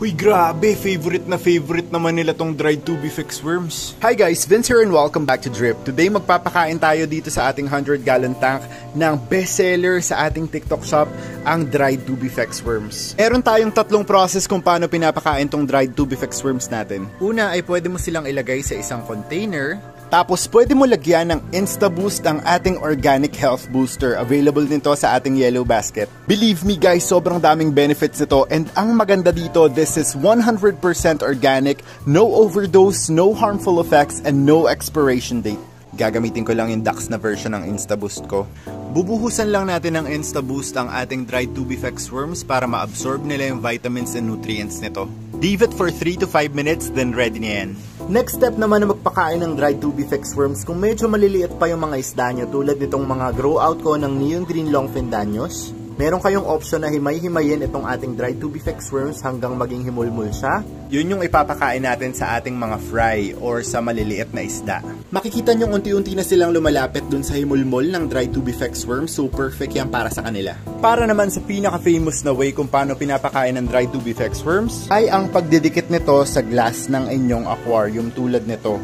Huy, grabe! Favorite naman nila tong dried tubifex worms. Hi guys, Vince here and welcome back to Drip. Today magpapakain tayo dito sa ating 100-gallon tank ng bestseller sa ating TikTok shop, ang dried tubifex worms. Meron tayong tatlong process kung paano pinapakain tong dried tubifex worms natin. Una ay pwede mo silang ilagay sa isang container. Tapos pwede mo lagyan ng InstaBoost ang ating organic health booster. Available nito sa ating yellow basket. Believe me guys, sobrang daming benefits nito. And ang maganda dito, this is 100% organic, no overdose, no harmful effects, and no expiration date. Gagamitin ko lang yung Dax na version ng InstaBoost ko. Bubuhusan lang natin ng InstaBoost ang ating dried tubifex worms para ma-absorb nila yung vitamins and nutrients nito. Leave it for 3 to 5 minutes, then ready na yan. Next step naman na magpakain ng dried tubifex worms, kung medyo maliliit pa yung mga isda nyo tulad nitong mga grow out ko ng neon green longfin danyos, meron kayong option na himay-himayin itong ating dried tubifex worms hanggang maging himulmul siya. Yun yung ipapakain natin sa ating mga fry or sa maliliit na isda. Makikita nyo unti-unti na silang lumalapit dun sa himulmul ng dried tubifex worms, so perfect yan para sa kanila. Para naman sa pinaka-famous na way kung paano pinapakain ng dried tubifex worms, ay ang pagdidikit nito sa glass ng inyong aquarium tulad nito.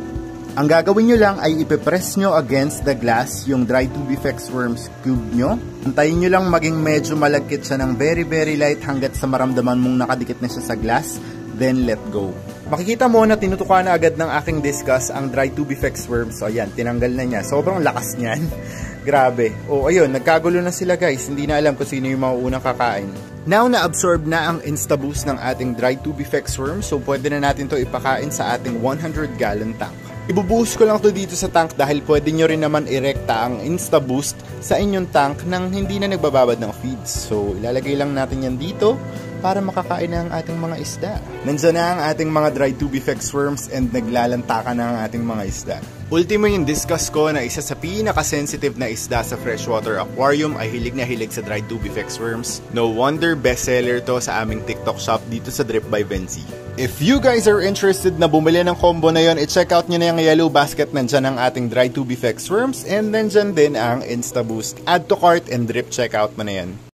Ang gagawin nyo lang ay ipipress nyo against the glass yung dried tubifex worms cube nyo. Antayin nyo lang maging medyo malagkit siya ng very light hanggat sa maramdaman mong nakadikit na siya sa glass, then let go. Makikita mo na tinutukan na agad ng aking discus ang dried tubifex worms. So ayan, tinanggal na niya. Sobrang lakas niyan. Grabe. O ayun, nagkagulo na sila guys. Hindi na alam kung sino yung mauunang kakain. Now na-absorb na ang InstaBoost ng ating dried tubifex worms, so pwede na natin to ipakain sa ating 100-gallon tank. Ibubuhos ko lang to dito sa tank dahil pwede nyo rin naman irekta ang InstaBoost sa inyong tank nang hindi na nagbababad ng feeds. So ilalagay lang natin yan dito para makakain na ang ating mga isda. Nandiyan na ang ating mga dried tubifex worms and naglalantakan na ang ating mga isda. Ultimo yung discuss ko na isa sa pinaka-sensitive na isda sa freshwater aquarium ay hilig na hilig sa dried tubifex worms. No wonder bestseller to sa aming TikTok shop dito sa Drip by Venzi. If you guys are interested na bumili ng combo na yon, i-check out nyo na yung yellow basket. Nandyan ang ating dried tubifex worms and nandyan din ang InstaBoost. Add to cart and Drip checkout mo na yan.